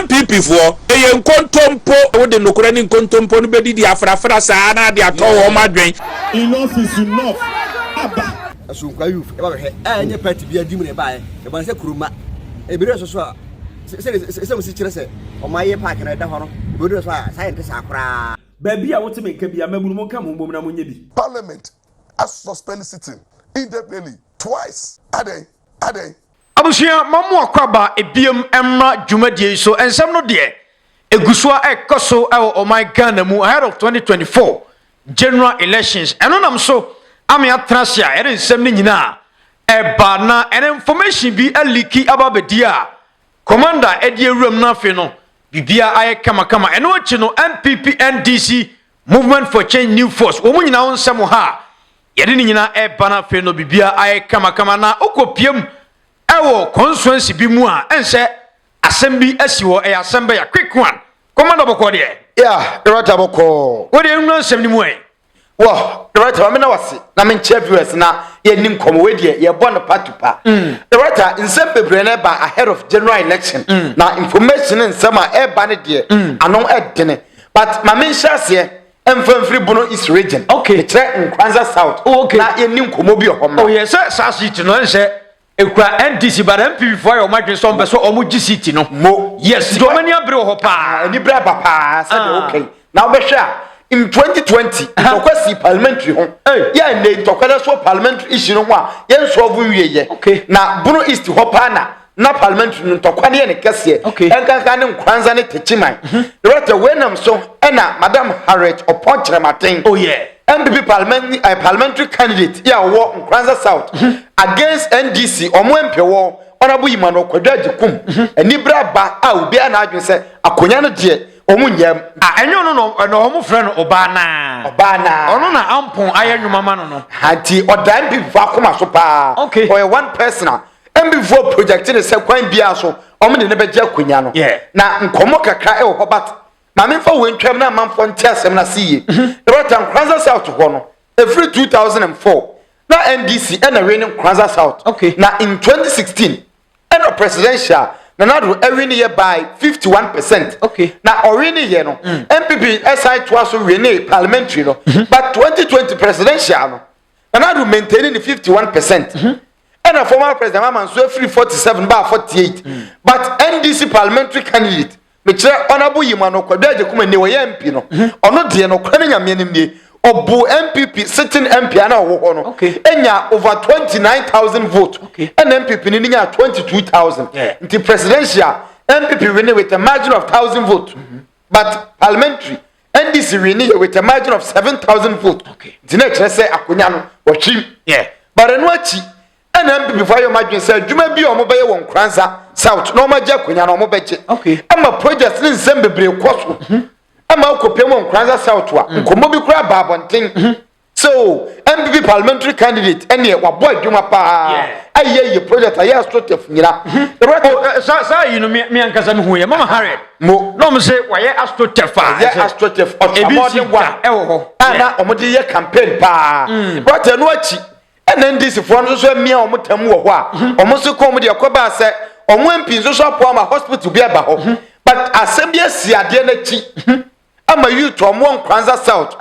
NPP for e nkontompo wo de nokora ni nkontompo no bedi di afrafra saa na de ato wo madwen. Enough is enough. Aba. Asunkwa youth e ba hwe enye party bia dim ne bae e ban se kuruma e bi so a se mo si kire se o maye park na da ho no bi so a scientist akora ba bia wote menka bia mabunu mo nka mo mbom na mo nya bi. Parliament has suspended sitting indefinitely twice. Ade abusia mamu akwaba ebiem emra dwumadie so ensem no de egusua ekoso o my Ghana mu ahead of 2024 general elections eno nam so ame atrasia ere nsem ni nyina eba na ene information bi aliki ababedia commander edi ewuram na afi no bibia aye kama eno achi no NPP NDC movement for change new force wo mu nyina onsem ha yede ni nyina eba na afi no bibia aye kama na okopiem ewo constituency bi mu a ense assembly asiwo e assembly ya quick one commander boko de yeah erata boko wo de nnu nsem ni mu e wo erata me na wase na me nche viewers na ye nim komo we de ye born patupa erata nsem bebre na ba ahead of general election na information nsem a eba ne de anon edene but ma me nhyase emfamfiri bono east region okay tre nkwanza south okay na ye nim komo bi ohom oh yes sir city no nse ekwa NDC but NPP for your margin so be so omo city no mo yes do many abre ho pa ani bra papa said okay now be sure in 2020 to kwasi parliamentary ho ya ne to kwada so parliamentary issue no ho a yen solve wieye okay na bono east ho pa na parliamentary no to kwade ne kese enkanka ne nkwanza ne techiman right wenam so na madam Harriet Oponchre Martin oh yeah NPP parliamentary candidate ya wo nkwanza south against NDC omo mpewo honorable Imano Kwadwaji kum anibra ba a obi a na adwen se akonya no de omo nyam enyo no omo frɛ no obana ono na ampon ayenwuma ma no hanti odan bi fa koma so pa okay or one person MB4 project ne se kwan bia so omo de ne beje akonya no na nkomo kakra e ho bat mame fa wentwam na manfo ntiasem na siye Rota Nkranza South ho no every 2004 na NDC and a winning Nkranza South okay na in 2016 and a presidential na nadu every year by 51% okay na already year no MPP SI twice win parliamentary no but 2020 presidential no na nadu maintaining the 51% and a former president Mama so free 47 by 48 but NDC parliamentary candidate me chere honorable Imano Kwadwaji kuma ne woye MP no ono de no kwane nyame nim die obu MPP sitting MP ana wo ho no enya over 29,000 votes and MPP ni nya 22,000 nti presidential MPP win with a margin of 1,000 votes but parliamentary NDC win with a margin of 7,000 votes nti na chere say akonya no wo twim but eno achi and MPP for your margin say djuma bi o mo baye won Nkranza south no ma je akonya no mo beje ama project ni nsem bebre koso ama okopem won Nkranza south wa nkomo bi kura ba abonten so MPP parliamentary candidate ene wa boy djuma pa aye project aye astrotef nyira sa you know me ankasa me hu ye mama Harriet mo no me say wa ye astrotef astrotef otamode wa e wo ho ana omode ye campaign pa but eno achi NDC for no so mia omotam wo ho a omo so kom de akoba se omo MP so so apo ma hospital bi aba ho but asem bi asiade na chi ama youth omo Nkranza south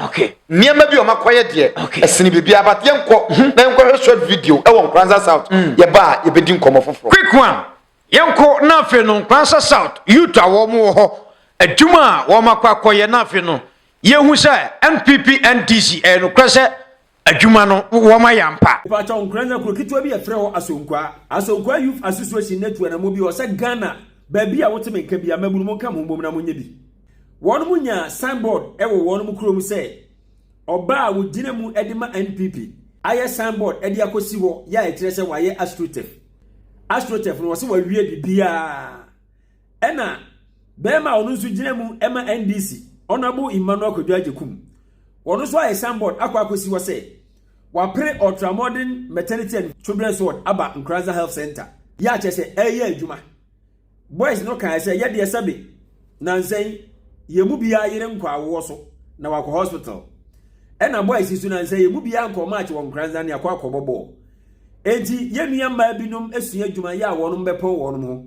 niema bi omakoye de esini bibia but yenko na yenko short video e wo Nkranza south ye ba ye bedi nkomo foforo quick one yenko na afi no Nkranza south youth awo mo ho adwuma wo makwakoye na afi no yehu se NPP NDC no kwese adwuma no wo mayampa pa cha Nkranza kuro kitwa bi efre ho asonkwa youth association network na mo bi o se Ghana ba bi a wote menka bi amabunu mo nka mo mbom na mo nya bi won mu nya signboard ewo won mu kuro mu se oba wo gina mu edima NPP aye signboard edi akosi ho ya etre se waye astrotef no se wawie bibia ena bema onu su gina mu ema NDC honorable Emmanuel Kwadwaji kum wono so aye signboard akosi ho se wa pre ultramodern maternity and children's ward aba Nkranza health center ya che se eye adwuma boys no kan se ye de sabe nansen yemu bia yire nkwa wo so na wakọ hospital ena boys isu nansen yemu bia nkọ match won Nkranza ne akọ akọbọbọ enti yenua mma binom esua adwuma ya wono mbepon wono ho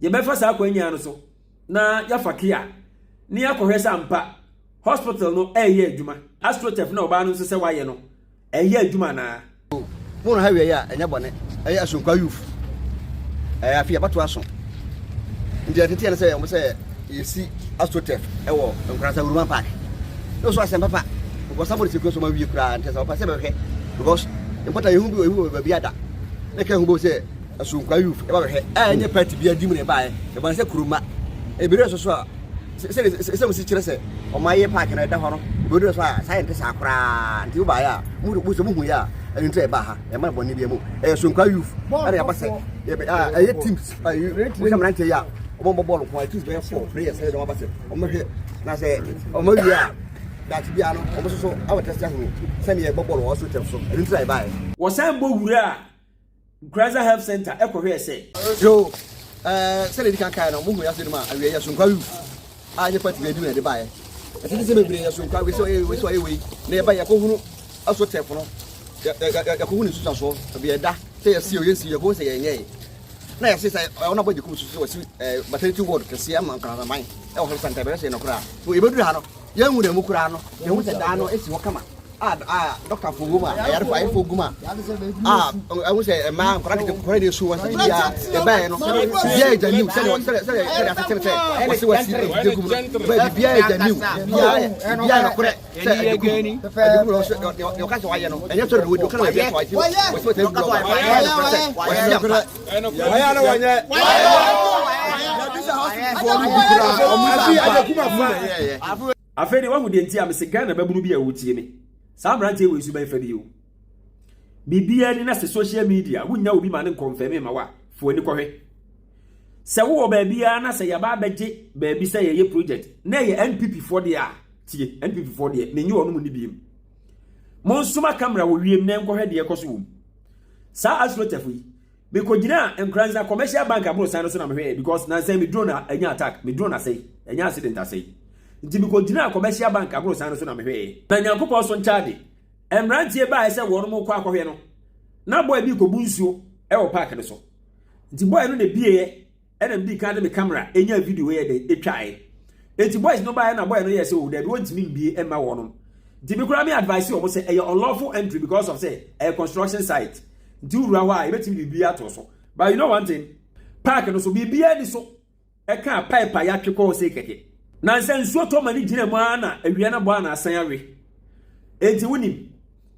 ye befa sa akwanya no so na yafakia ni akohwesa ampa hospital no eye adwuma astrotef na oba no so se waye no eye adwuma na mo no ha wie ya enya bone eye asunkwa youth afia bato aso ndi atete na se mo se yesi astrotef ewo nkrasa uruma park no so asem papa because somebody say so ma wie kura ntesa papa se be hwe because important yehu bi ehu ba biada na ka hu bo se asunkwa youth e ba hwe enye party bia di mu ne bae e ba se kuruma e bi re so so a se mo si kire se o ma ye park na da ho no bi re so a scientist akura nti ba ya mu bu so mu hu ya eni ntre ba ha e ma boni bia mu e asunkwa youth are ya ba se e teams we come rant ya o mo ball ko teams be 4 players e do ba se o mo hwe na se o mo wi a that bia no o mo so our test ya hu se me e ball o so tem so eni ntre ba wo san bo wura Graza Health Center ekohwe se yo se le kan kai no mo hu ya se ma awie ya asunkwa youth anye party be di na de ba e ati se be bre ya asunkwa we so we na e ba ya ko hunu aso tef no ya ko hunu susa so be da se ya si o yesi ya ko se ya nye na ya se sai ona boje ku susu wasi maternity ward kesi ama kan man e o santa be se no kura so e beduru ha no ya hu na mu kura no ya hu se da no esi wo kama doctor Foguma ya rufa ai Foguma I was a man practice credit so was ya e ba no ya ja new se se wasi de gumu ba bia ja new ya no kure se gani yo ka so ya no enya so do kan wa bia so wa so te do wa no wanya afeni wa hu de ntia me se Ghana babunu bi a wotie me Sabrante we su ban fadi yo bibia ni na se social media wunya obi ma ne confirm ma wa fo ni kohwe se wo ba bia na se ya ba beje ba bi se ye project na ye NPP for the a tie NPP for the me nyi onu mu ni biem mon suma camera wo wiem na enkohwe de ekoso wo sa astrotefo yi me ko gina enkranza commercial bank abro san so na me hwe because na say me drone anya attack me drone say anya accident say nti mi ko gina commercial bank abro san so na me hwe na nyankopɔ so nchaade emrantie ba ese wonu mo kwa akɔhwe no na boy bi ko bunsuo e wo park ne so nti boy no na bie e na bi ka de me camera enya video ye de etwae nti boys no ba na boy no ye se wo de wontimi bie e ma wono nti mi kura me advice o mo se e unlawful entry because of say a construction site nti ura wa e betimi bie ato so but you know one thing park no so bibia ni so e ka pipe ya twekɔ se keke na nsuo to mani gina mu ana awia na bo ana asan awe enti wunim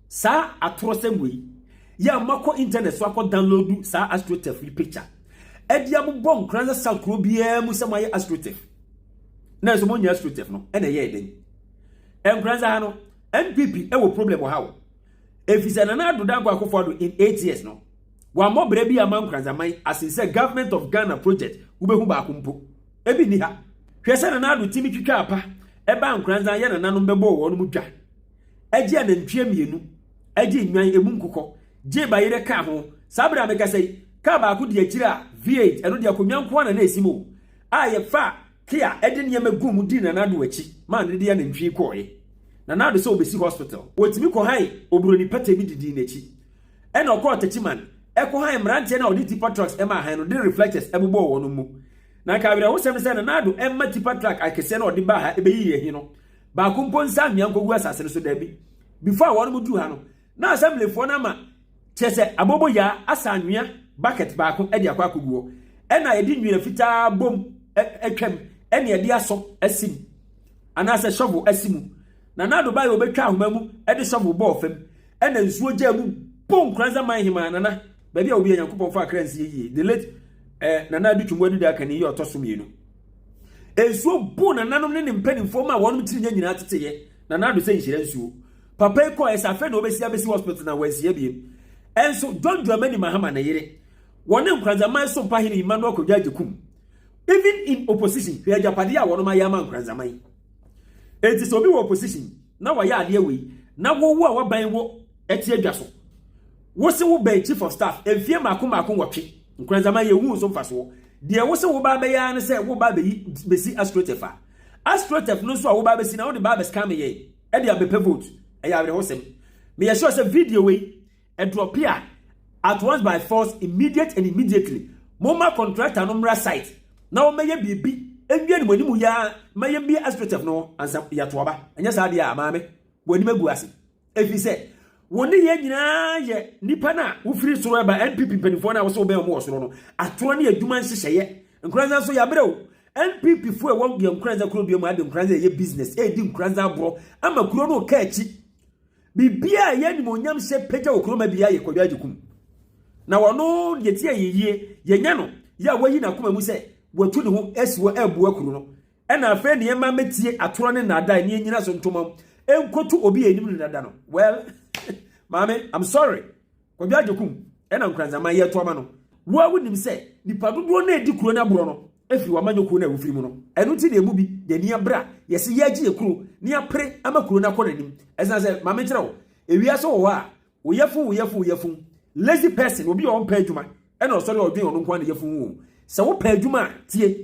sa atrosem we ya mako internet so akọ download sa astrotef picture edi abobọ nkranza sakro bia mu samaye astrotef na so monya astrotef no ena ye eden nkranza ha no NPP e wo problem ha wo efisa na na doda kwa akofo in 8 years no wa mobre bia man nkranza man asinse government of Ghana project ubehu ba akompo ebi ni ha hwese na adu timi twitwa apa eba nkranza ye na nanom bebo wo no mu dwa agi anantwie mienu agi nwan emu nkukɔ je bayire ka ho sabra meka sei ka ba ko de akira V8 eno de akonwan ko na esimo a ye fa kia ede ne yema mu di na nado achi ma ne de ya nantwie kɔe na nado se obesi hospital wotimi ko han obroni pata bi didi n'achi ena ɔkɔ tachiman ɛkɔ han mrante na odi tipa trucks ema han no de reflectors ebobɔ wo no mu na ka bira wo sem se na nado emma tipa truck akese na odi ba ha ebeyi ye hi no ba ko mponsa nyankogu asase so da bi before won mu du ha no na assembly fo na ma chese abobo ya asa anwea bucket ba ko e di akwa koguo e na ye di nwea fitaa bom etwam e na ye di aso asim ana se shovel asimu na nado ba ye obetwa ahoma mu e di shovel ball fam e na nsuo gya mu pom kranza man hima nana ba bia obi yankopon fa kranzi yie the late nana du twumwa du da kan yi otoso mienu ensuo bu na nanom ne mpanimfo ma wonum tiri nyina teteye na nado se nhire nsuo papa ko esafe na obesi abesi hospital na wansia biem enso John Dramani Mahama na yire woni nkranza man so pa hini Emmanuel Kodjaje kum even in opposition we japade a wono ma yama nkranza man enti so bi wo opposition na wa ya ade we na wo a waban wo eti adwaso wo se wo ban chief of staff enfie mako wotwe nkranza man ye hu so mfaso de wo se wo ba be ya ne se wo ba be besi astrotef no so a wo ba be si na wo de ba be scam ye e de abepe vote e ya ho sem me ya sure say video we e drop here at once by force immediately moma contractor no mra site na wo meye bibi enwie ni monimu ya mayem bi aspect no ansa ya to aba enya sa dia maame woni magu ase efise woni ye nyina ye nipa na wo free soro ba NPP penifo na wo so be mo soro no atoro ne adwuma nhyehyeye nkranza so ya brew NPP fu e won bi nkranza kuro bi mu ade nkranza ye business e di nkranza abro ama kuro no ka achi bibia ye ni monyam se peja okuro ma bia ye kwadwa agikum na wono ye tie ye nya no ya wayi na koma mu se watu ne ho esiwo ebu akuru no ena afa ne yema metie atoro ne nada ne nyina so ntomam enkotu obi enim ne nada no well mame I'm sorry kwadwa agikum ena nkranza ma ye to ma no wo awunim se nipa dodo na edi kuro na bro no efiri wa manyo kuro na wufiri mu no enu ti de mu bi de ni abra yesi ye agi ekuro ni apre ama kuro na konanim esa se mame kire wo ewia so wo a wo yefu lazy person obi on pa adwuma ena osori odwen onu kwa na yefu wo se wo pa adwuma tie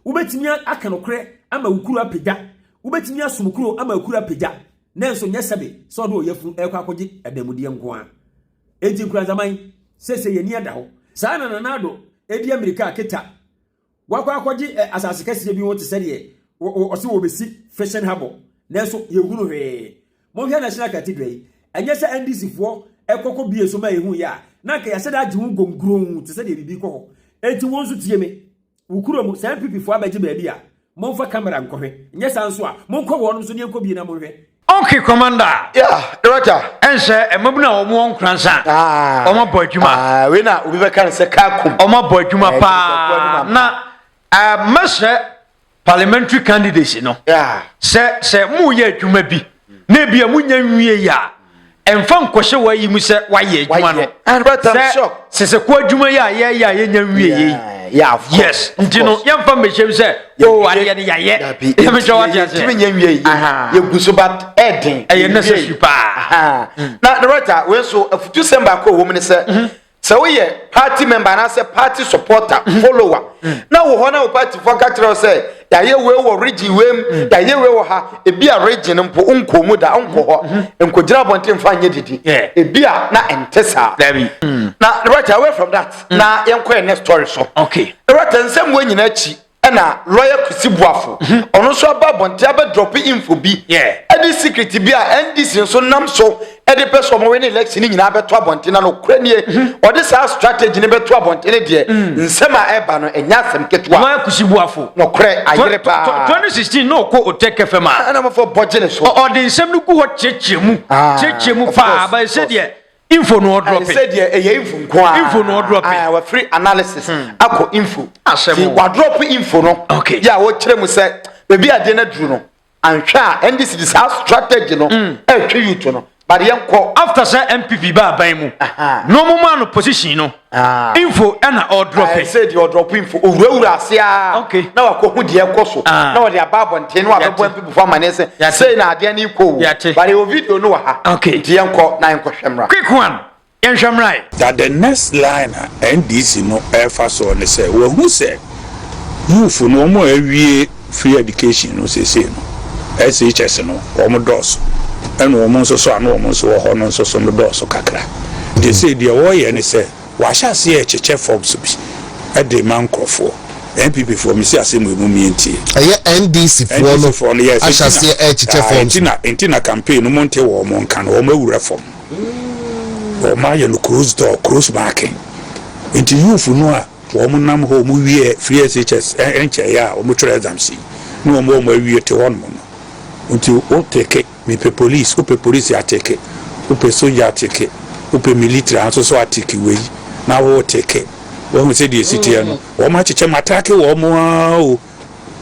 wo betimi aka no kre ama wukuru apega wo betimi asomkuro ama wukuru apega na enso nya sebe so do yefu ekwa akogye adamudie nko a eji kura zaman sese ye ni ada ho saa na nanado edi America aketa wakwa akogye asase kase bi wote sede ose wo besi fashion habo na enso ye hunu hwe mo hwe national cathedral enye se NDC fo ekoko bie so ma ehu ya na ka ya sede agi hu gongron te sede bibi ko ho enti wonso tie me wukuro mu sa NPP fo abaje ba bia mo fa camera nkohwe enye sa nso a mo nko wo no so ne nko bie na mo hwe. Okay, Commander. Yeah, Director. Ense emabuna omo nkransa. Omo bodwuma. We na obi be kan se kakum. Omo bodwuma pa. Na mase parliamentary candidates no. Yeah. Se mu ye adwuma bi. Na bia mu nya nwie ya. Emfa nkohye wa yi mu se wa ye adwuma no. And but I'm shocked. Se ko adwuma ya ye nya nwie ye. Yeah, yes. Ntino yamfa mechem se o ade ne ya ye. Me jo what ya se. Timi nya nwie ye. Ye guso bat eden. Eye necessary pa. Na Director, we so afutu semba ko wo me se so we party member na say party supporter follower. Na wo ho na wo party for catch say ya ye we wo region we ya ye we wo ha e bia region mpo unkomu da unko ho enkogira bonten fa nye didi e bia na entesa na right away from that na yenko next story so okay right nsem we nyina chi na lawyer Kusi boafo ono so aba bonte aba drop info bi any secret bi a NDC so nam so e de person mo we na election nyina abeto abonte na no kranie o de sa strategy ne beto abonte ne de nsem a eba no enya asem ketwa lawyer Kusi boafo no kre ayere pa 2016 no ko oteke fema na mo for budget so o de nsem no ku ho chechemu pa ba se de info no drop it. I said yeah, info kwa. Info no drop it. Our free analysis. Ako info. See, wa drop info no. Okay. Yeah, what kire mu say, baby ade na duru no. Anhwa NDC this house strategy no. E twe you to no. But yanko after say NPP ba ban mu. No mo man no position no. Info na all drop it. I said you drop info. Owura ase a. Okay. Na wakohu de ekoso. Na wo de ababonte no ababo NPP for man say. Say na ade na iko. But your video no ha. Okay. De yanko na yanko hwemra. Quick one. Right. That the next line NDC no ever so on say well who said youth no more free education no say no SHS no omo dos and omo so no omo so ho no so no dos kakra they say the way and say wa sha see cheche forms bi e de man crofo NPP for me say asem mu mienti NDC for no yes I shall see cheche forms intina campaign no monte wo mo nka no omo awura form o ma ye no close door close marking into you for no wo mo nam ho mo wie free SHS enche ya o mo try exam si no mo wie te won mo until o take me pe police ya take o pe soldier take o pe military aso so atake we na wo take wo mo say the city no wo ma cheche matake wo mo o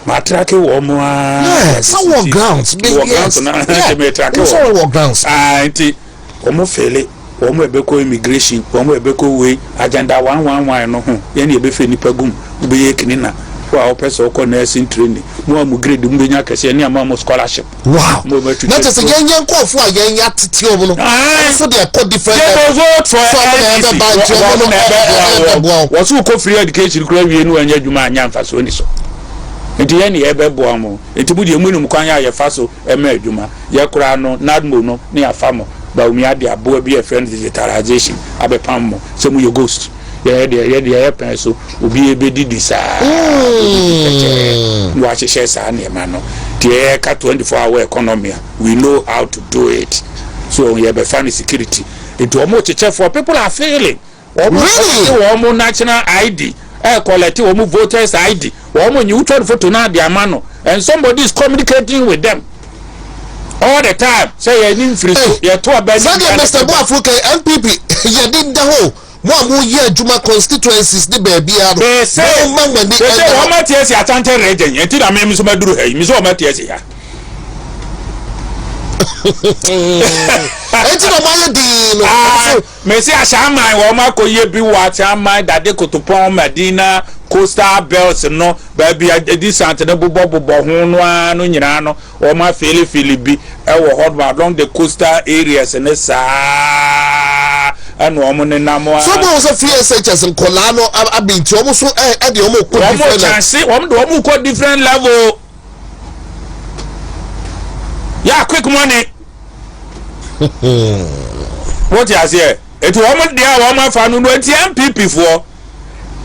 matrake wo mo some work grounds so work grounds anti o mo fele omo ebeko immigration omo ebeko we agenda 111 no ho ye na ebefe nipa gum ube ye kinina wa opesa ko nursing training mo am grade mo benya kase ni am scholarship wow not just yen kofu a yen atete omo no so they are different vote for what so ko free education kura wie no anya djuma anya mfa so ni so enti ye ni ebebo amo enti bu de mu ni mkwan ya fa so ema adwuma ye kura no nadmo no ni afamo Bawumia de abo bi a friend digitalization abepam mo so mu ye ghost ye pen so obi e be didi sa no a hye sa na ma no tie ka 24-hour economy we know how to do it so ye be find security into omo cheche for people are failing omo national ID collect omo voters ID omo neutral photo na dia mano and somebody is communicating with them all the time say you need free you to abandon Mr. Boafo NPP you did the whole mo ye Juma constituencies the baby ado say o ma tie si atante region enti na me so maduru hey mi so o ma tie si ya enti na ma di no me si ashaman wo ma ko ye bi wa ashaman dade kotopon Medina coastal belts no baby edi sante na bobo ho no anu nyina no o ma fili bi e wo hot along the coastal areas ne sa anu omo ne namo so bo so FSHS nkola no abinti omo so e de omo ko different omo ko different level yeah quick money what you say it omo dia omo fa no anti NPP for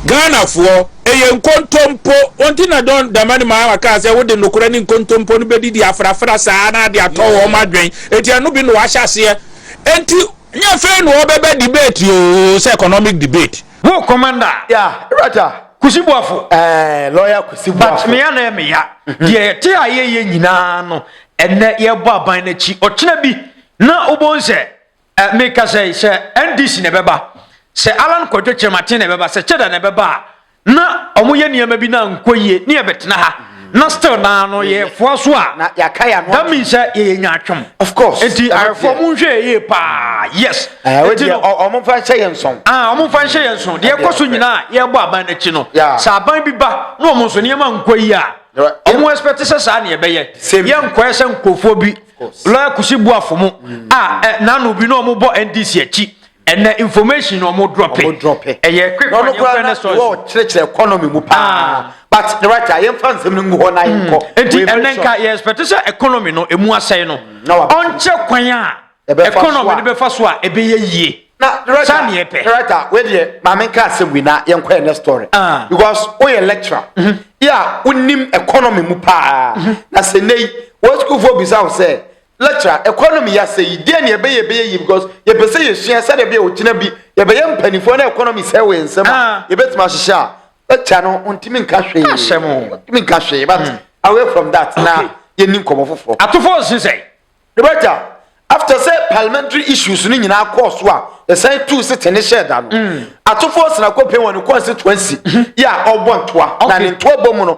Ghana for eye nkontompo onti na don da mani ma aka say wo de nokura ni nkontompo no bedi di afrafra saa na de ato wo madwen eti anu bi no wa hyase enti nya fe no obebe debate o say economic debate wo commander yeah right Kusi boafo lawyer Kusi boafo but me na me ya de te aye nyina no enne ye bo aban na chi ochina bi na obonse me ka say NDC ne beba se Alan Kwadwo Chemate ne beba se Cheda ne beba na omoye niam bi na nkoye ne ebetena ha na still na no ye fo so a na yakaya no that means ye nya atwom of course enti arefo mu hwe ye pa yes enti omo fa hye yenson omo fa hye yenson de ekoso nyina ye bo aban na chi no sa aban bi ba na omo so niam nkoyi a omo expect se sa na ye beye ye nkoye se nkofo bi la Kusi boafo mu na no bi na omo bo NDC achi and the information no more drop it. A quick no church economy mu pa but the right I am fans em ngo na yin ko and then ka yes but this economy no emu asai no on che kwan a economy ne be fa so a e be yie na the right we dey ma men ka asem we na yen kwa next story because we Electoral yeah unim economy mu pa na se nei what school for bisa say lecture economy ya say dey na be ye because ye be say ye hia say dey be o tina bi ye be ye mpanifo na economy say we nsem ye betima hihia lecture no untimi nka hwe untimi nka hwe but away from that na ye nim komofofo atofo say the better after say parliamentary issues ni nyina course wa the say two sit in share da no atofo na ko pen won constituency ya obontoa na ne ntoa bomu no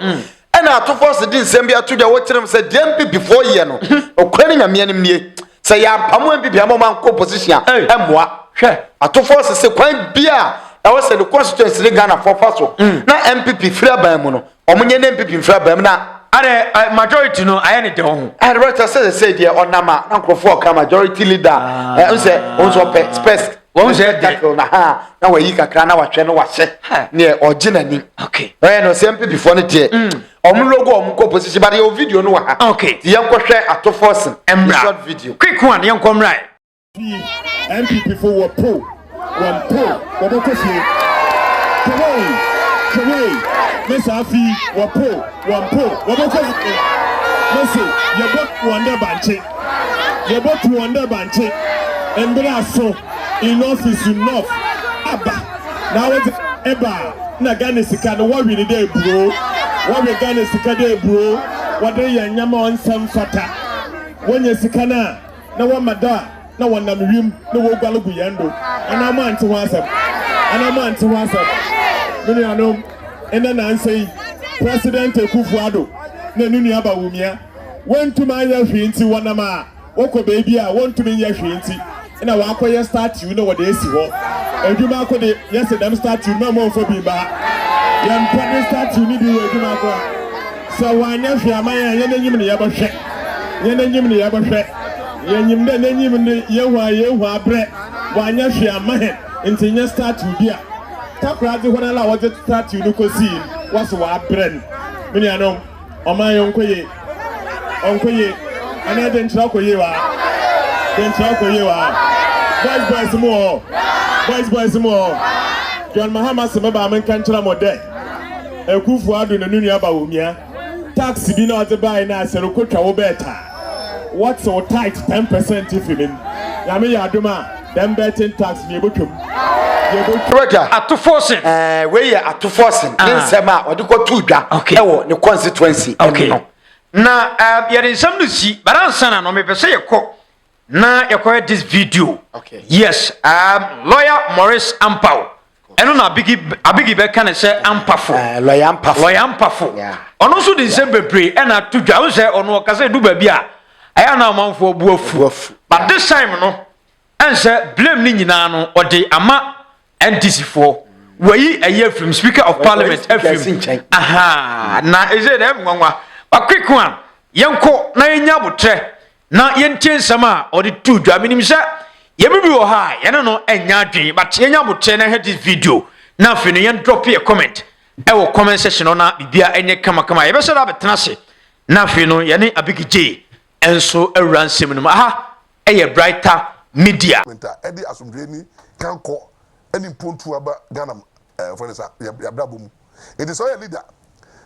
na atofo se din sem bia to da wo kirem se DMP before year no okwani nyame anim nie se ya pamo MPP amoma nko position emoa hwe atofo se kwan bia e wo se the constituency Ghana for faso na MPP free ban mu no omunye na MPP free ban mu na are majority no ayane de ho and right say there onama na nkrofo ka majority leader say onso space won say tackle na na wayi kakra na wahwe no wahye ne oginani okay no say MPP before no tie logo omko position but your video no wa okay yen kohwe atofos short video quick one yen kom right MPP for one pro what question Kawai Miss Afi one pro what question listen you got wonder banche and so enough is enough abba now it's eba na Ghana sika no what we dey bro what we Ghana sika dey bro what dey nyama on some fata when you sika na wa mada na wanam wiem na wo gwalugu yando ana ma ante wasap mini anom ena na ansei president Ekufuado na nunu Bawumia went to my hwinti wanama woko baby a want to me hwinti na wa akoye start you know what they see ho eduma akode yes dem start you no more for bi ba yam pede start you ni bi eduma akwa so wanya hwiama ya nanyim ne yabahwe yenyim de nanyim ne yehu abre wanya hwiama he ntinya start you bia takrade hona la wote start you no kosi was wa abre mini anom oman yonkoye ana den tra koye wa boys more John Mahama se meba men kan kyerɛ mo dɛ Ekufu Ado na nunu Bawumia tax bi na ɔde buy na asɛro kotwa wo beta what's so tight 10% if him ya me ya adoma dem betting tax ni ebotwam ato forcing we ye ato forcing ne nsɛm a ɔde kɔ tu dwa ɛwɔ ne constituency no na yɛde nsɛm no si baransa na no mepɛ sɛ yɛkɔ na yɛkɔ this video yes lawyer Maurice Ampao eno na abigi be kan se ampafo lawyer ampafo ono so de nsem bebre e na tudwa wo se ono ka se du ba bi a aya na amanfo boafo but this time no ense blame ni nyina no ode ama NDC for wayi aye from speaker of parliament afim aha na eze dem nwanwa ba quick one yenko na yenya botre na yentie nsem a ode tudwa minim se Yemi wo ha yene no enya adwen but yenya botre na head this video na afi no yen drop a comment e wo comment section na bibia enye kama ye be so da betena se na afi no yene abigije enso awura nsem no aha eye brighter media edi asomdweni kanko eni pontu aba Ghana for this ya brabom it is all leader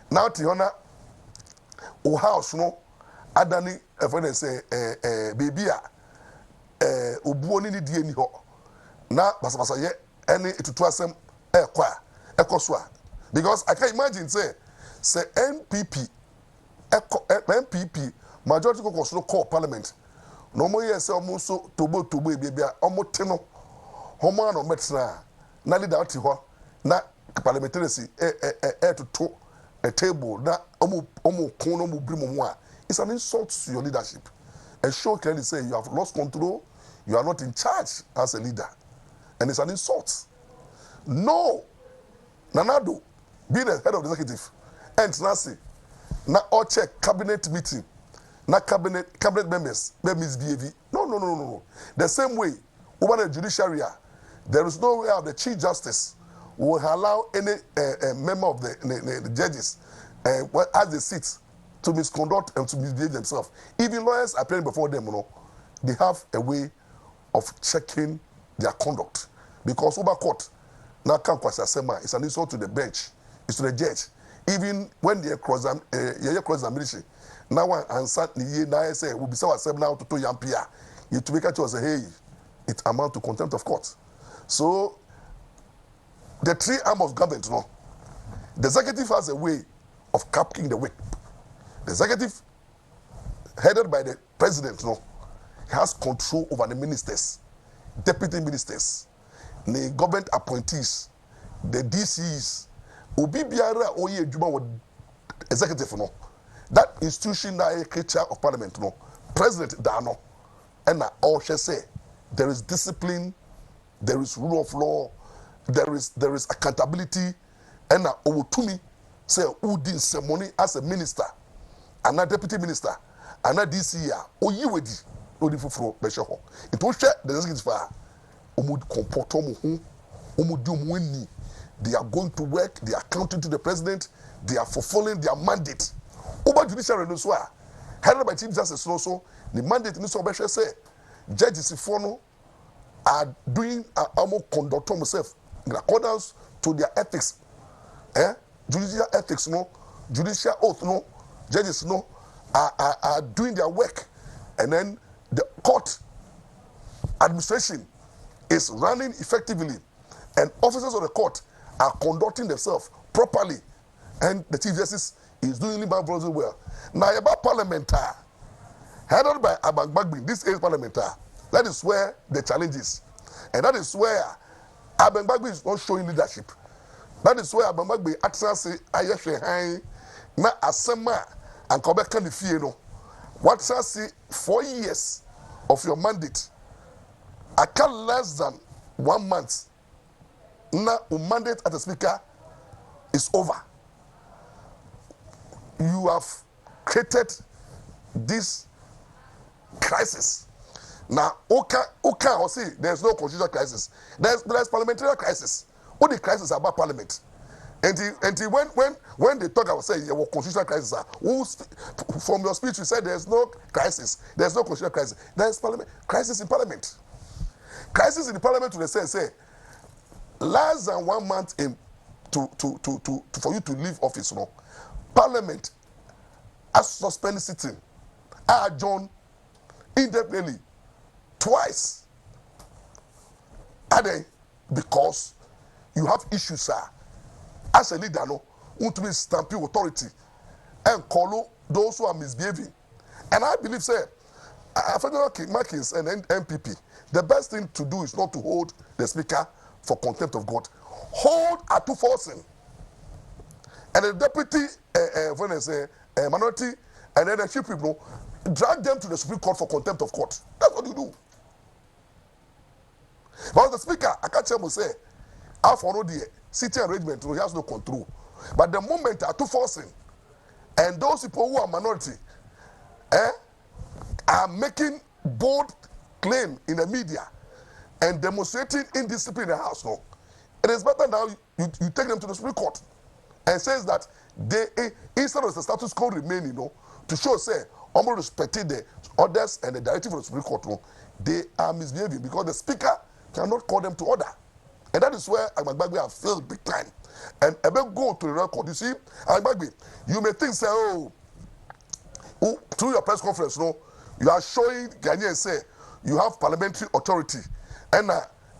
now Tiona o house no adani for this baby obuo ni die ni ho na basabasa ye ene etutu asem ekwa ekoso because I can imagine say NPP majority caucus no call parliament no mo ye say omo so tobo ebia omo te no homo no metra na leader ati ho na parliamentary to a table na omo kon no mo bri mo a it's an insult to your leadership. And show clearly say you have lost control, you are not in charge as a leader. And it's an insult. No. Nanado, being the head of the executive, and Nancy, na all check cabinet meeting, na cabinet members, misbehaving. No. The same way, over the judiciary, there is no way the Chief Justice will allow any member of the judges as they sit to misconduct and to misbehave themselves. Even lawyers appearing before them, they have a way of checking their conduct. Because over court, now can't it's an insult to the bench, it's to the judge. Even when they cross-examination, now one answer now I say we'll be so now to Yampia. You to make a say, hey, it amounts to contempt of court. So the three arms of government, the executive has a way of capping the whip. The executive, headed by the president, has control over the ministers, deputy ministers, the government appointees, the DCs. Obi biara oye juma with executive that institution that a creature of parliament president dano and all shall say there is discipline, there is rule of law, there is accountability, and over to me say who did some money as a minister. And a deputy minister, and a DC, or you would no different from Beshaho. It will share the executive fire. They are going to work, they are counting to the president, they are fulfilling their mandate. Over judicial renewal, headed by Chief Justice also, the mandate in this objection say, judges are doing conduct themselves in accordance to their ethics. Judicial ethics, judicial oath, judges are doing their work, and then the court administration is running effectively, and officers of the court are conducting themselves properly, and the Chief Justice is doing it very well. Now about parliamentary, headed by Abangbagbi, this is parliamentary. That is where the challenge is, and that is where Abangbagbi is not showing leadership. That is where Abangbagbi actually say ayeshe na asema and come back the fear what shall say 4 years of your mandate. I can't less than 1 month. Now mandate as a speaker is over. You have created this crisis. Now, okay, I'll say there's no constitutional crisis. There's parliamentary crisis. What the crisis about parliament? And when they talk about say there was constitutional crisis, from your speech you said there's no crisis, there's no constitutional crisis. There's crisis in parliament. Crisis in the parliament to the say less than 1 month in for you to leave office, no, Parliament has suspended sitting, adjourned indefinitely twice. Are they? Because you have issues, sir. As a leader, no, want to be stamping authority and call those who are misbehaving. And I believe, sir, Federal Markins and NPP, the best thing to do is not to hold the speaker for contempt of God. Hold at 2-4. And the deputy, when I say minority, and then the few people, drag them to the Supreme Court for contempt of court. That's what you do. But the speaker, I can't tell you, say, I follow the city arrangement, he has no control. But the moment at 2-4, and those people who are minority, are making bold claim in the media and demonstrating indiscipline in the house, no, it is better now you take them to the Supreme Court and says that they, instead of the status quo remaining, no, to show, say, almost respecting the orders and the directive of the Supreme Court, no, they are misbehaving because the speaker cannot call them to order. And that is where Agbagbe have failed big time. And I will go to the record. You see, Agbagbe, you may think, say, oh, through your press conference, no, you are showing Ghanaians, say, you have parliamentary authority. And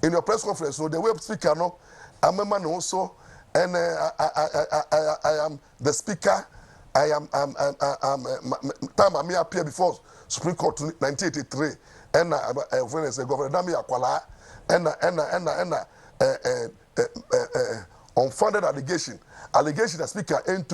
in your press conference, no, the way speaker, no, I'm a man also, and I am the speaker. I am time I may appear before Supreme Court 1983, and when I say Governor Dami Akwala, and unfounded allegation that speaker ain't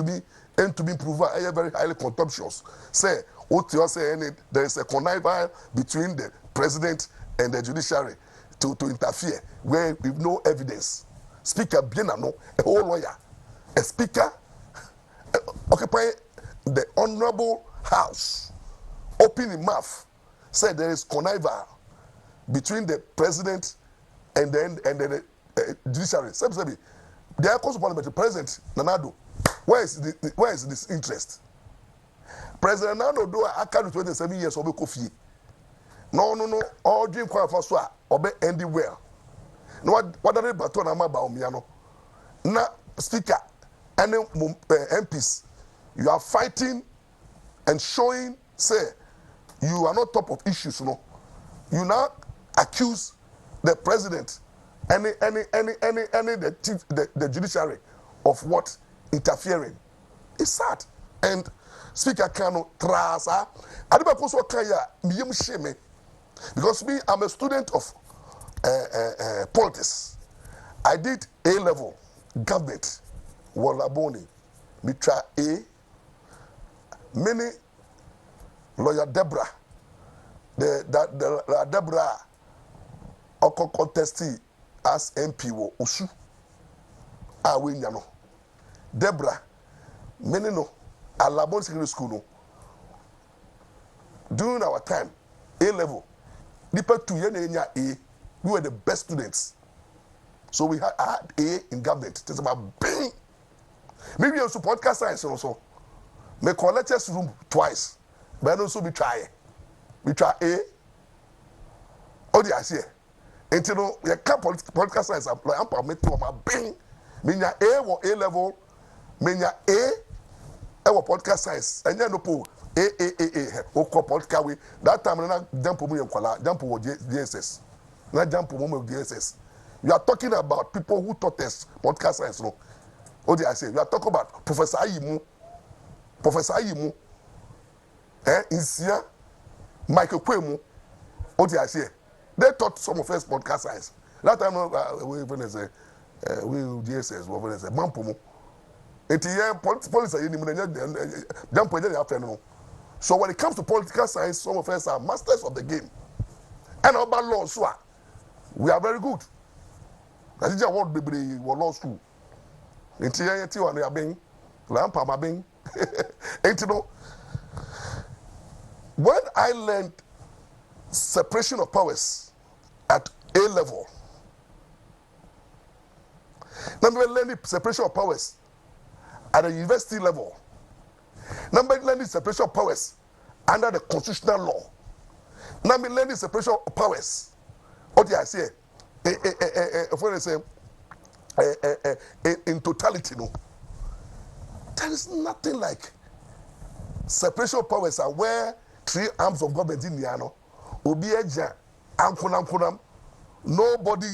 to be proven very highly contemptuous. Say what you say, there is a connivance between the president and the judiciary to interfere where with no evidence. Speaker Bienano, a whole lawyer, a speaker occupying the honorable house, opening mouth, said there is connivance between the president and the judiciary. They are close to parliament. President Nanado, where is this interest? President Nanado do I can't 27 years obe Kofi. No. All dream kwa faswa obe ending well. No what are baton ama Bawumia no. Na speaker and MPs, you are fighting and showing, say, you are not top of issues, no. You now accuse the president and the judiciary of what? Interfering. It's sad. And Speaker Kano Trasa, I don't know what because me, I'm a student of politics. I did A-level government, Wallaboni, Mitra A, many lawyer Deborah, the Deborah Oko contestee as MP wo Usu. Awinyano. Deborah, many no, Alabon Secondary School no. During our time, A-level, Nipa 2 years A, we were the best students. So we had A in government. It's about bing. Maybe also podcast science also. May collect us room twice. But also we try. We try A. Oh, the idea. Until you can't political science apply. I'm permitted to my bing. Minya A or A-level. Minya A. Our podcast science. And you know, po A. Oko political way. That time, I jump on DSS. Not jump on DSS. You are talking about people who taught us podcast science. No? What did I say? You are talking about Professor Ayimu. Insia, Michael Kwemu. What did I say? They taught some of us podcast science. That time, when say, we DSS, when they say, Mampomo. Police are jump after. So when it comes to political science, some of us are masters of the game. And about law, so we are very good. I think I want to be law school. When I learned separation of powers at A-level, number learning separation of powers at the university level, number learning separation of powers under the constitutional law, number learning separation of powers. What did I say? When I say in totality, no, there is nothing like separation of powers are where three arms of government in the ano. Obi eja ankunam. Nobody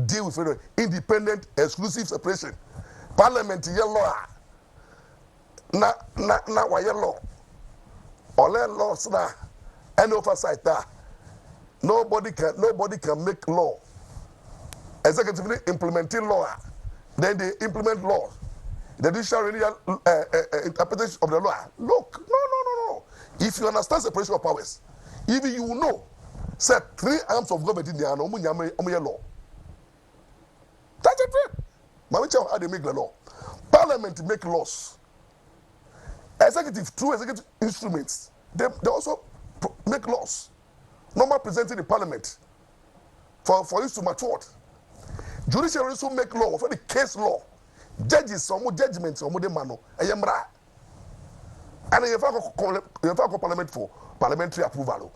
deal with it. Independent, exclusive separation. Parliament yellow. Na wa yellow. Ole laws na any oversight that nobody can make law. Executively implementing law, then they implement law. The judicial interpretation of the law. Look, no. If you understand separation of powers, even you will know, say three arms of government in the law. That's it. Mama tell how they make the law. Parliament make laws. Executive through executive instruments, they also make laws. Normal presented in Parliament for it to mature. Judicial also make law for the case law. Judges some judgments some de mano ayemra. And you have Parliament for parliamentary approval.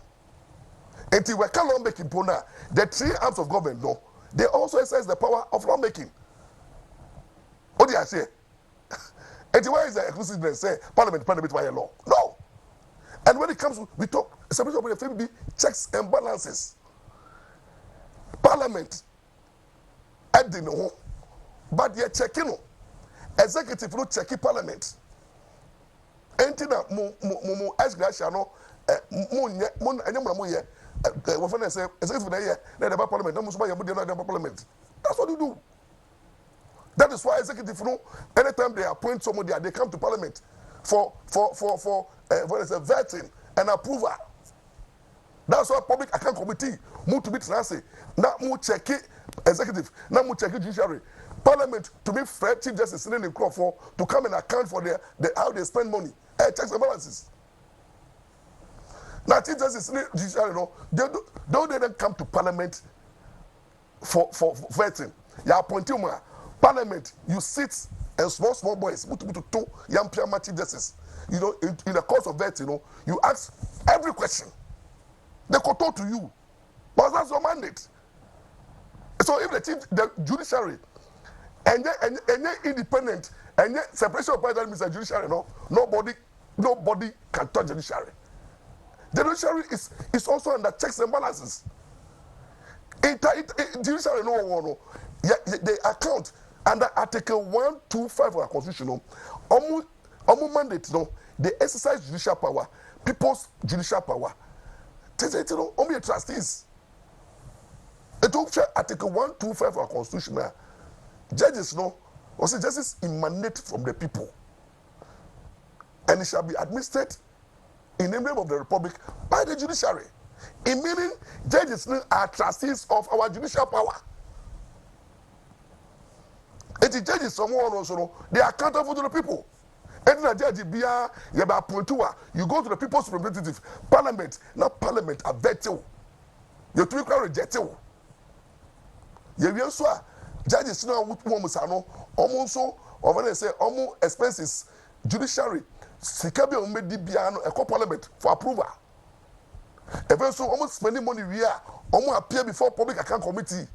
Until we can lawmaking pona, the three arms of government no, they also exercise the power of lawmaking. What do I say? Until why is the exclusiveness say Parliament by law? No. And when it comes to, we talk separation of the checks and balances. Parliament adding no, but they're checking no. Executive no checking Parliament. Anything that mo executive no mo ye we find say executive na here na the Parliament no mo so ba yam dey na the Parliament. That's what you do. That is why executive no anytime they appoint somebody they come to Parliament for vetting and approval. That's why public account committee move to be transit. Now move check it executive. Now move check it judiciary. Parliament to be fair chief justice in the crop for to come and account for the how they spend money. Checks and balances. Now chief justice in the judiciary, no, they don't come to Parliament for vetting. You appoint him. Parliament, you sit and small boys, two young chief justice. You know, in the course of that, you know, you ask every question. They could talk to you. But that's your mandate. So if the judiciary and independent and separation of powers means the judiciary, no, nobody can touch the judiciary. The judiciary is also under checks and balances. Judiciary no. They account under Article 125 of our Constitution. Omu mandate no, they exercise judicial power, people's judicial power. Only trustees. It will share Article 125 of our Constitution. Judges no, also justice emanate from the people, and it shall be administered in the name of the Republic by the judiciary. In meaning, judges are trustees of our judicial power. And the judges, someone also, they are accountable to the people. And the judge, you go to the people's representative, Parliament, not Parliament, a veto. You tweak or reject you. You also judges now with Momusano, almost over there say, almost expenses, judiciary, Sikabi Omedibiano, a Parliament for approval. If also almost spending money, we are almost appear before public account committee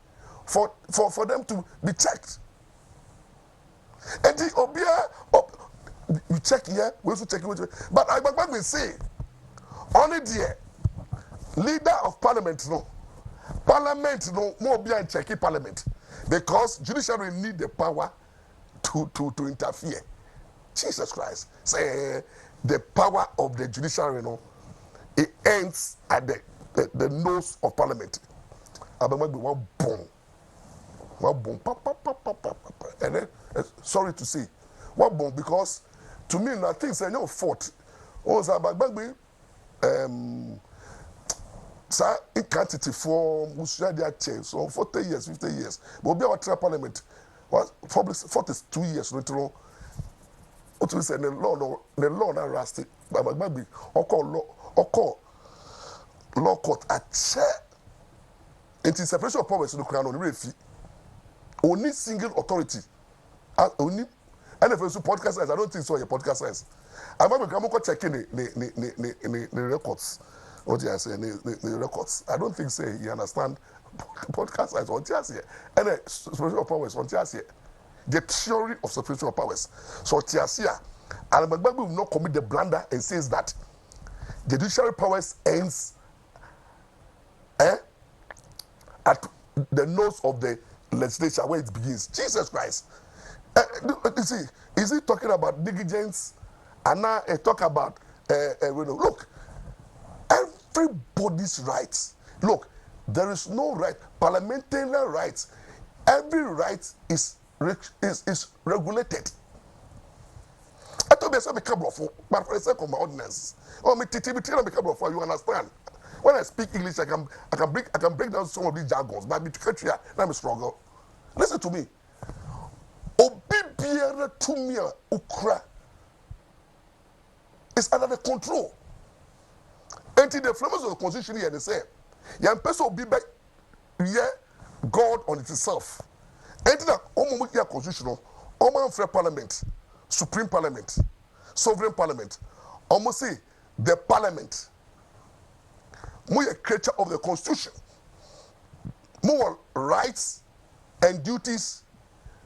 for them to be checked. And the Obia, you check here, we also check it. But I will say, only the leader of Parliament, no, more Obia checking Parliament because judiciary need the power to interfere. Jesus Christ, say the power of the judiciary, no, it ends at the nose of Parliament. I remember one boom, and then. Sorry to say, what bomb because to me, I think say no fault. Also, but sir, it quantity for Musudia change so 40 years, 50 years. But be our Parliament was probably 42 years. Later, what we say the law not rusty, but maybe or law court at chair. It is separation of powers to the crown on the only single authority. Only and if it's podcast I don't think so. Your podcast says I'm going to check in the records. What do I say? The records. I don't think say you understand podcast is on here, and separation of powers on here. The theory of separation of powers. So here, and Magbagbe will not commit the blunder and says that the judicial powers ends at the nose of the legislature where it begins. Jesus Christ. You see, is he talking about negligence? And now talk about look, everybody's rights. Look, there is no right, parliamentary rights. Every right is regulated. I told me I become boafo, but for the sake of my ordinance, or me become boafo. You understand? When I speak English, I can break down some of these jargons. But between let me struggle. Listen to me. Obibiara tumia ukra is under the control. Until the framers of the constitution here they say, "Yan person obibe yeah God on itself." Until that omo here constitutional, omo free parliament, supreme parliament, sovereign parliament, almost say the parliament. More a creature of the constitution, more rights and duties,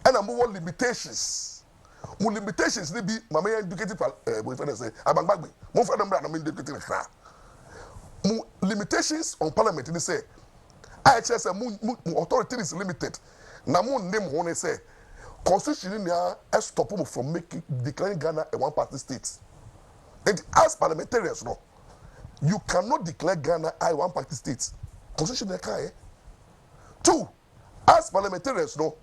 and more limitations. More limitations they be mama educated boyfriend say abangbagbe. More for them na me educated kra. More limitations on parliament they say. I say authority is limited. Na mo name ho say constitution na stop them from declaring Ghana a one-party state. And as parliamentarians no. You cannot declare Ghana a one-party state. Constitution can. Two, as parliamentarians know,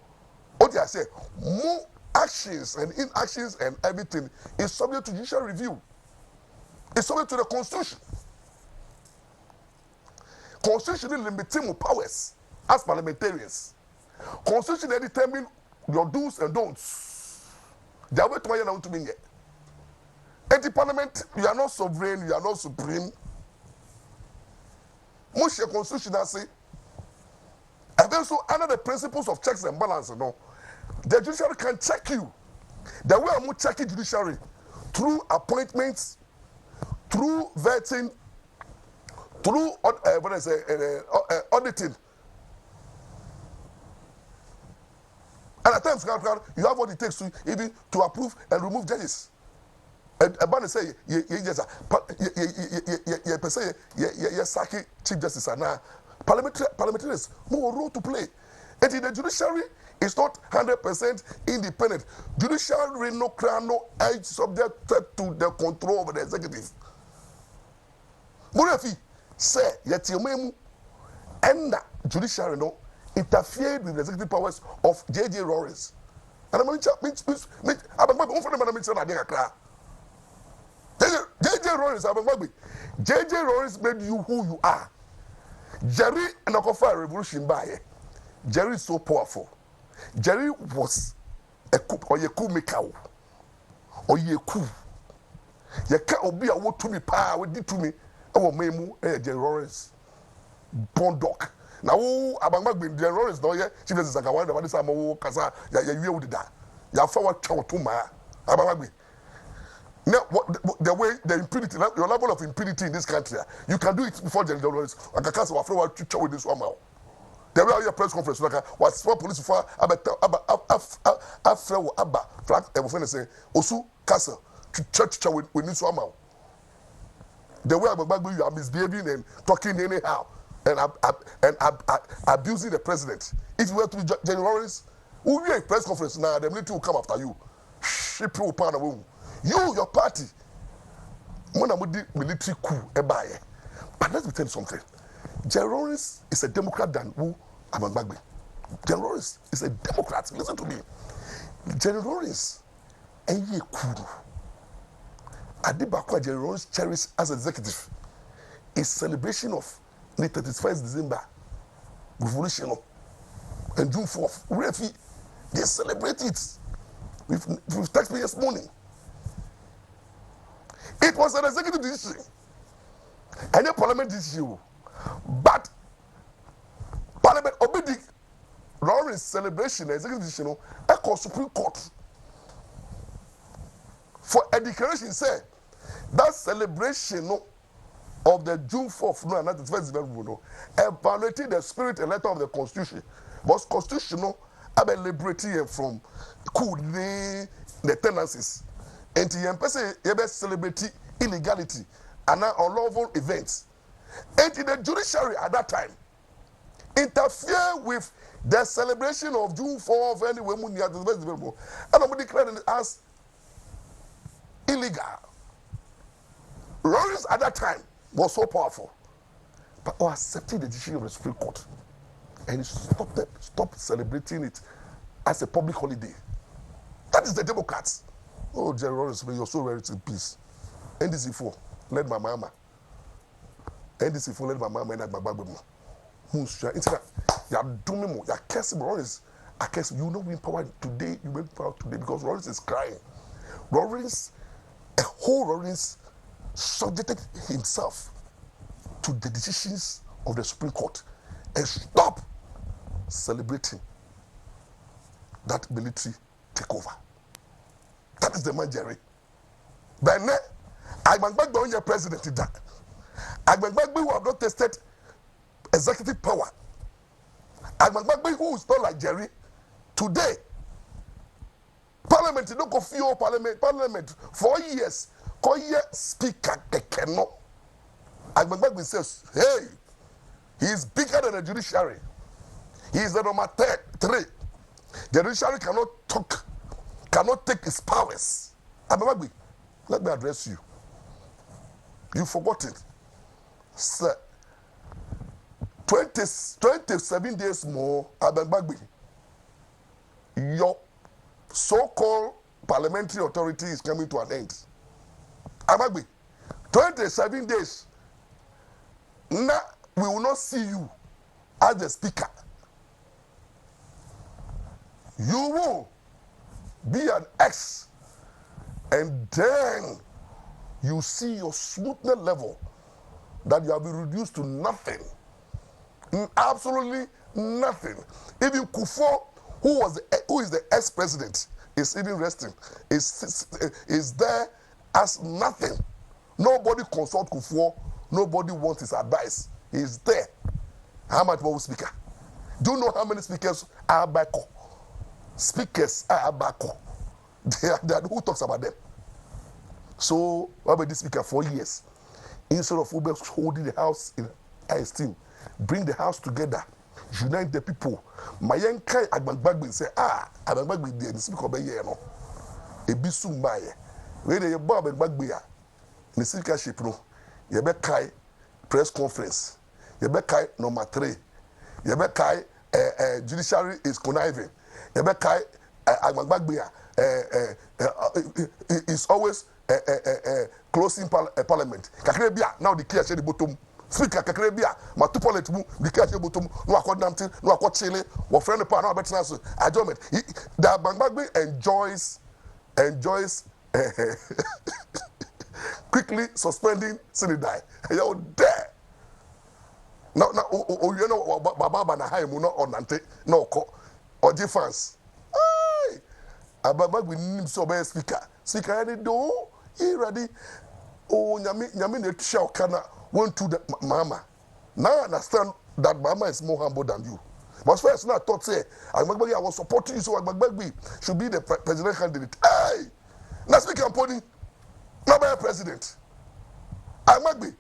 what I say, more actions and inactions and everything is subject to judicial review. It's subject to the constitution. Constitution limiting powers as parliamentarians. Constitution determine your do's and don'ts. They are waiting to want to be here. In the parliament, you are not sovereign, you are not supreme. Most your constitution has say, and then so under the principles of checks and balance, you know, the judiciary can check you. The way I'm checking judiciary through appointments, through vetting, through auditing. And at times, you have what it takes to even to approve and remove judges. About to say, you saki chief justice and now parliamentarians more role to play. And the judiciary is not 100% independent. Judiciary no crano is subject to the control of the executive. Murefi say yet you and judiciary no interfered with the executive powers of J.J. Maurice. And I'm going to J.J. Maurice, J.J. Maurice made you who you are. Jerry and Okofa revolution by Jerry is so powerful. Jerry was a coup or a coup maker or a coup. You can't be a what to me power with it to me. Our memu Jerry Maurice Bondok. Now, Abangba Jerry Maurice no yeah. She was like one of the Samo Kasa. You did that. You forward chow to my Abangba. Now, the way the impunity, your level of impunity in this country, you can do it before the Maurice. Like a case of a with this one. The way your press conference was for police for after Abba flag everything say Osu Castle church with this one. The way you are misbehaving and talking anyhow and abusing the president. If you were to be January's, who will be a press conference now, the military will come after you. Ship you upon a wound. You, your party, military coup, but let me tell you something. Maurice is a Democrat than who Abangba. Maurice is a Democrat. Listen to me. Maurice, and ye coup. Adibakwa Maurice cherished as executive is celebration of the 31st December revolution and June 4th. Refi, they celebrate it with taxpayers' money. It was an executive decision and a parliament decision. But Parliament obeyed Lawrence celebration, executive decision, a Supreme Court for a declaration said that celebration of the June 4th, no, not the first no, evaluating the spirit and letter of the Constitution. But constitutional, about liberating from the tendencies. And the person, you best celebrity illegality and unlawful events. And the judiciary at that time interfere with the celebration of June 4th anyway, and I'm declaring it as illegal. Maurice at that time was so powerful, but accepting the decision of the Supreme Court, and he stopped celebrating it as a public holiday. That is the Democrats. Oh, Jerry Maurice, you're so very in peace. NDC 4 led by mama. NDC 4 led by mama and my baby. You're doing more. You're cursing Maurice. I curse you. Not win power today. You win power today because Maurice is crying. Maurice, a whole Maurice, subjected himself to the decisions of the Supreme Court and stop celebrating that military takeover. That is the man, Jerry. But now, I am back on your president. I am back who have not tested executive power. I am back who is not like Jerry. Today, Parliament, you don't go feel Parliament 4 years. Call your speaker, Kekeno. I am back says, hey, he is bigger than the judiciary. He is the number 3. The judiciary cannot talk, cannot take his powers. Ababagbe, let me address you. You forgot it. Sir, 27 days more, Ababagbe, your so-called parliamentary authority is coming to an end. Ababagbe, 27 days. Now, we will not see you as the speaker. You will be an ex, and then you see your smoothness level that you have been reduced to nothing, absolutely nothing. Even Kufo, who is the ex-president, is even resting, is there as nothing. Nobody consult Kufo. Nobody wants his advice. He's there. How much more speaker? Do you know how many speakers are back? Speakers are back. They are who talks about them. So, what about this speaker 4 years? Instead of holding the house in high esteem, bring the house together, unite the people. Mayenkai Agbangbagbe say, Agbangbagbe the speaker be here no. Ebisu mbaye. When they Bob Agbangbagbe ya, the speakership no. Yebekai press conference. Yebekai number 3. Yebekai judiciary is conniving. Yebekai Agbangbagbe is always closing parliament. Kakrebia now declare the bottom. Speaker Kakrebia, my 2 parliament declare the bottom. No accord Namtin, no accord Chile. What friend the power better answer. Adjournment. The Agbangbagbe enjoys quickly suspending Sinidai. You're there. Now, you know, Baba na Haimu no on Nante, no ko, or defense. Hey, Ababagbe need so be speaker. Speaker, any do, he ready. Oh, Nyami the shall kana want to the mama. Now I understand that mama is more humble than you. But first, now I thought say, Agbangbagbe, I was supporting you, so Agbangbagbe should be the president candidate. Hey, now speaker, I'm putting. Not by a president. Agbangbagbe,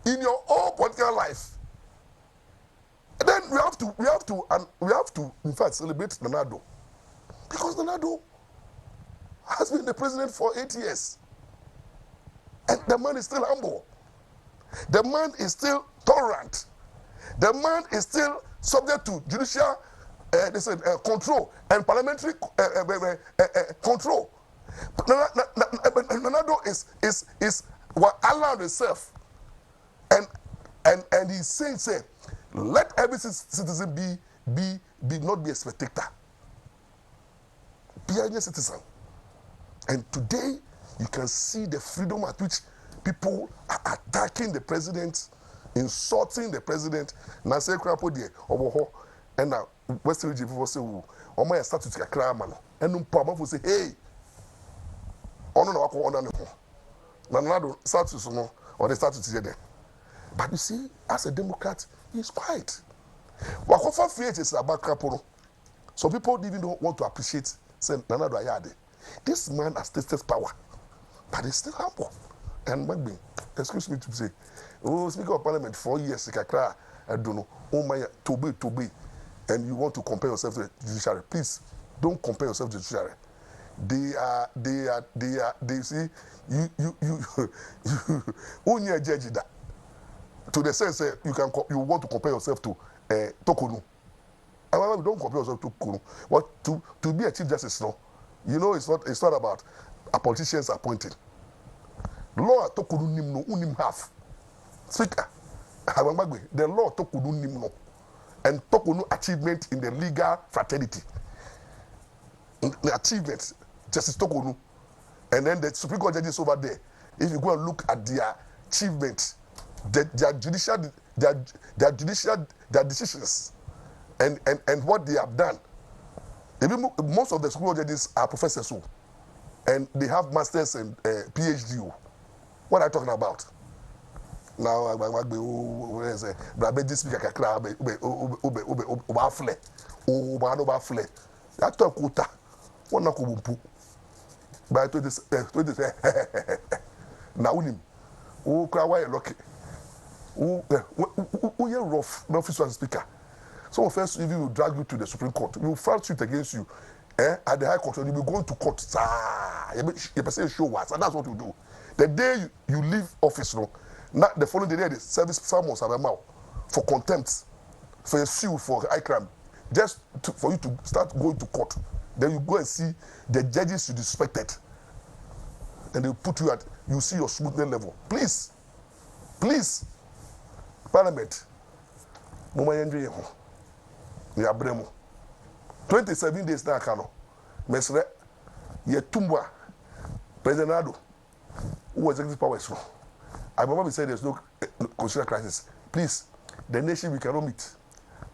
in your own political life. And then we have to, in fact, celebrate Nanado. Because Nanado has been the president for 8 years. And the man is still humble. The man is still tolerant. The man is still subject to judicial control and parliamentary control. Nanado is what allowed himself, and he's saying, let every citizen be not be a spectator, be a citizen. And today you can see the freedom at which people are attacking the president, insulting the president. Now say crapo there, and now Western region people say, "Oh my statute ka krama no," and no problem say, "Hey." Ono na wako ona ne ho. Na nado status no or the status here there. But you see, as a Democrat, he's quiet. Wakofa faith is about Kaporo. Some people even don't want to appreciate Nana Ayade. This man has tasted power, but he's still humble. And maybe, excuse me to say, oh, Speaker of Parliament 4 years, I don't know, oh my, to be, and you want to compare yourself to the judiciary. Please, don't compare yourself to the judiciary. They see, only a judge that. To the sense you want to compare yourself to Tokunu. However, don't compare yourself to Tokunu. But to be a chief justice, no, you know it's not about a politicians appointed. Law Tokunu nim no unim half. Speaker, the law Tokunu nim no, and Tokunu achievement in the legal fraternity. The achievement, Justice Tokunu, and then the Supreme Court judges over there. If you go and look at their achievement, their decisions, and what they have done. Even most of the school judges are professors, and they have masters and PhD. What are you talking about? Now, you're rough, no official speaker. Some offense if you will drag you to the Supreme Court, we will file suit against you. At the High Court, you will go to court. You say show us, and that's what you do. The day you leave office, no, not the following day, the service summons for contempt, for a suit for high crime, just for you to start going to court. Then you go and see the judges you disrespected, and they put you at, you see your smoothness level. Please, Parliament, Mama Yandri, ya bremo. 27 days na kano. Mesre, ye tumbwa, President Nado, who was executive power is wrong. I remember we said there's no constitutional crisis. Please, the nation we cannot meet.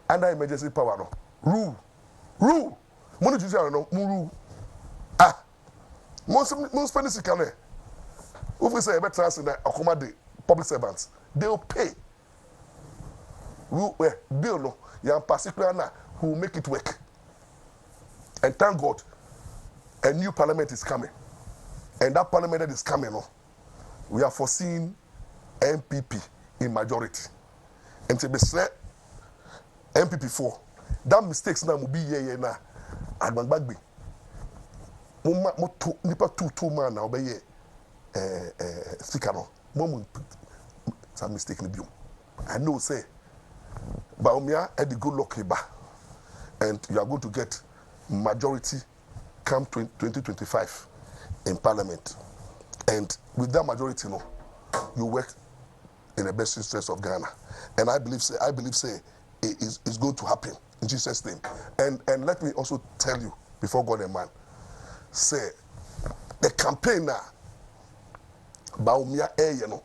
Under emergency power, no. Rule. Money judicial, no. Rule. Most pennies can. If we say better as in accommodate public servants, they'll pay. Bill, no. You particular now who will make it work. And thank God, a new parliament is coming. And that parliament that is coming, no, we are foreseeing NPP in majority. And to be said, NPP 4, that mistakes now will be here now. And one bagby. Nipa two man now be speaker no. Mom some mistake in the I know say Bawumia had the good luck ba, and you are going to get majority come 2025 in parliament, and with that majority, no, you work in the best interest of Ghana, and I believe say it is going to happen in Jesus' name. And let me also tell you before God and man, say the campaign now, Bawumia no,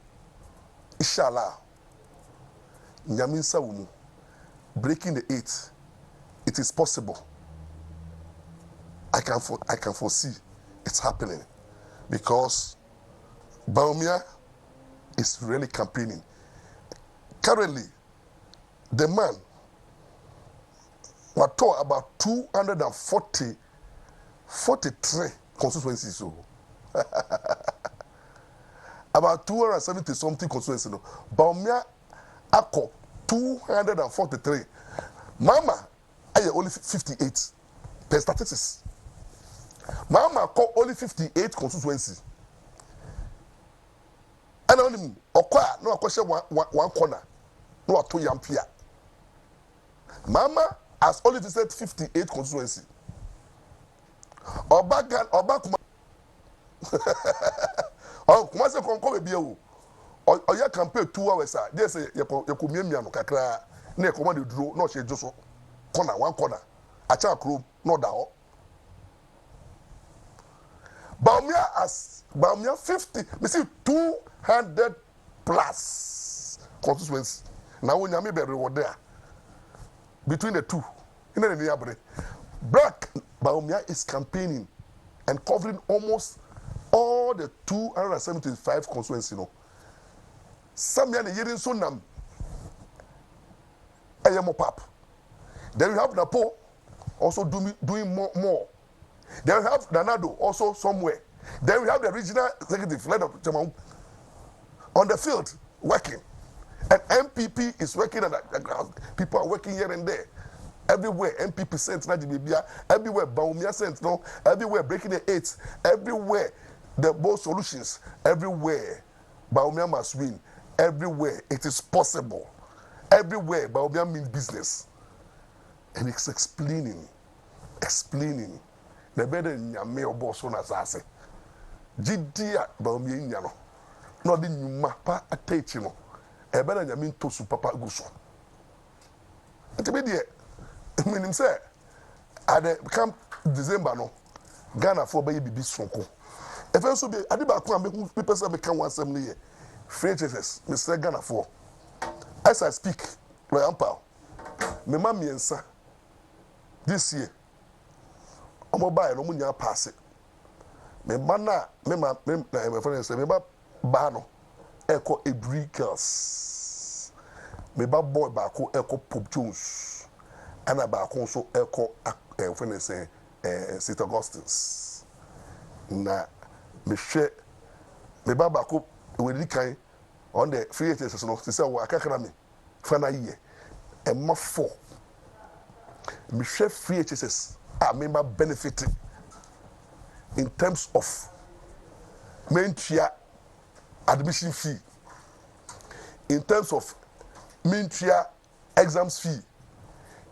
inshallah, Nyaminsa wumu, breaking the 8, it is possible. I can foresee it's happening because Bawumia is really campaigning. Currently, the man was talking about 243 constituencies. So about 270 something constituencies. No. Bawumia ako 243. Mama, I only 58 per statistics. Mama call only 58 constituencies. And only no question one corner. No two yampia. Mama has only visited 58 constituencies. Obakuma. Oh, kuma se konko be o. O ya campaign 2 hours ah. They say you miamia no kakra na e command duro no she joso. Corner one corner. Acha krom no da ho. Bawumia 50, we see 200 plus constituencies. Now when you may be reward there between the two, in the Black Bawumia is campaigning and covering almost all the 275 constituencies, you know. Samia ne yiri nso nam ayemo pap. Then we have Napo also doing more. Then we have Nanado also somewhere. Then we have the regional executive led of Jamau on the field working. And NPP is working on the ground. People are working here and there. Everywhere, NPP sent Najibibia, everywhere, Bawumia sent, no, everywhere, breaking the eights, everywhere, the both solutions, everywhere, Bawumia must win. Everywhere, it is possible. Everywhere, Bawumia means business. And it's explaining. The better nyame obo so na sase. Jidia Bawumia nyano. No di nyuma pa atechi no. E better nyame ntosu papa guso. Atibedie meaning say at the camp December no Ghana for baby bibi sonko. If also be adiba ko am people say me can one assembly here. Franchises Mr. Ghana for. As I speak, my uncle, me ma miensa this year. Omo buy no munya pass it. Me mana me ma my friend say me ba ba no eko Ebri girls. Me ba boy ba ko eko Pope Jones. And about also echo when they say St. Augustine's. Na me share me baba ko we di kan on the free agents no say wa akakra me fana ye e ma for me share free agents me ma benefit in terms of mentia admission fee, in terms of mentia exams fee,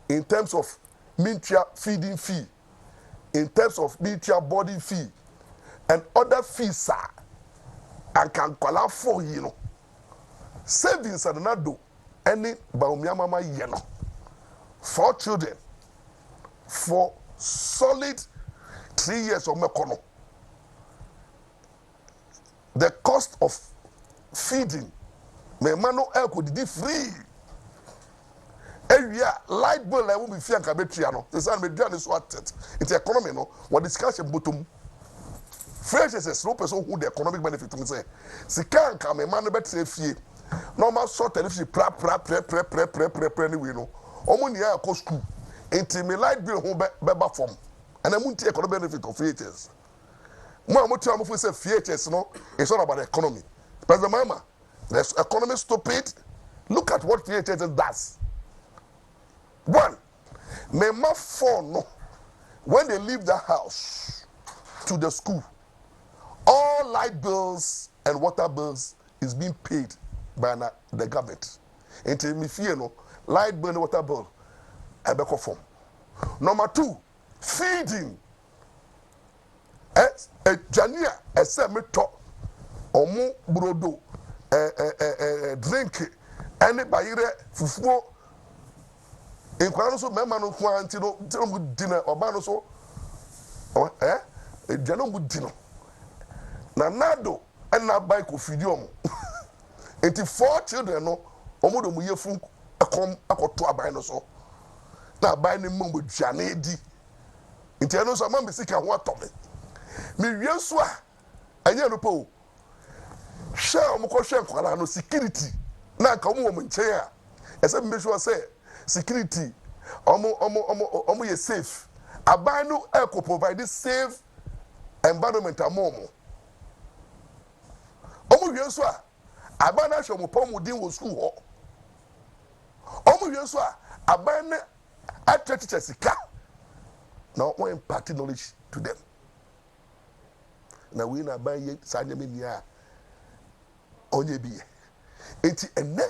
in terms of mintia feeding fee, in terms of mintia body fee, and other fees, sir, and can call out for you know. Savings are not do any Bawumia mama yeno. 4 children for solid 3 years of mekono. The cost of feeding me mano elko did free. Area light bill I won't be fear and no. The sun be done is what it. It's economy no. What discussion bottom. Fresh is no person who the economic benefit to say. Si can come a man better fee. Normal sort of if she pre anyway no. Omo nia ko school. Enti me light bill ho beba form. And I won't economic benefit of features. More tell me say features no. It's all about the economy. President Mama, the economy stupid. Look at what features does. One, Mema phone no. When they leave the house to the school, all light bills and water bills is being paid by the government. Until me fear no, light bill and water bill, I back off from. Number 2, feeding. Jania, a semi talk, omu brodo, drink, any bayire fufu. In Kwano, member no quantino, dinner or banoso, or a general dinner. Nanado, and now buy cofidium. 84 children, no, Omodo Muyafun, a com, a cotua binoso. Now buy the mum with Janedi. Internos, a man be sick and what of it. Me Yaswa, and Yanupo. Shall Mokoshan Kwalano security. Now come woman chair. As a mission say. Security, omo ye safe. Abano eco provide safe environment amomo. Omo yenswa, abana shomo pomo din wo school ho. Omo yenswa, abana atteach sika. Now one imparting knowledge to them. Now we na buy ye sanya menia onye biye. Enti enne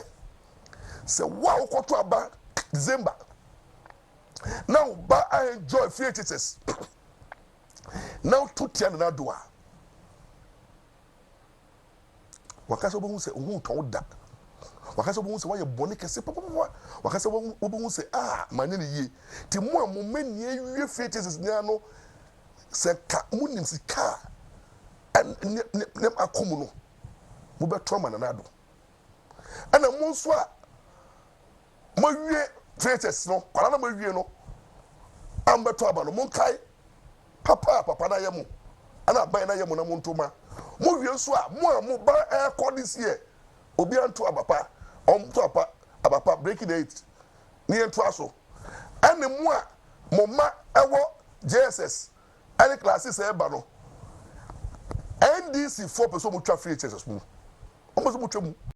se wa okoto aba December. Now, but I enjoy features. Now, 2 times na doa. Wakasa obo se ohun ton da. Wakasa obo se wa ye boni kese papa. Wakasa obo se manye ne ye. Ti mo ameni ewie features nya no se ka munim sika. Ne akomu no. Mo be trauma na do. Ana mo nso a mo wie features no, kwala na mo wie no. Ambeto aba no monkai papa na yemu ana ban na yemu na montoma mo wie so a mo ba air this year obi anto abapa to abapa breaking the 8 ni ento aso ene mu a moma ewo JSS any classes e ba no NDC 4 person mu twa free HSS mu omo so mu twa mu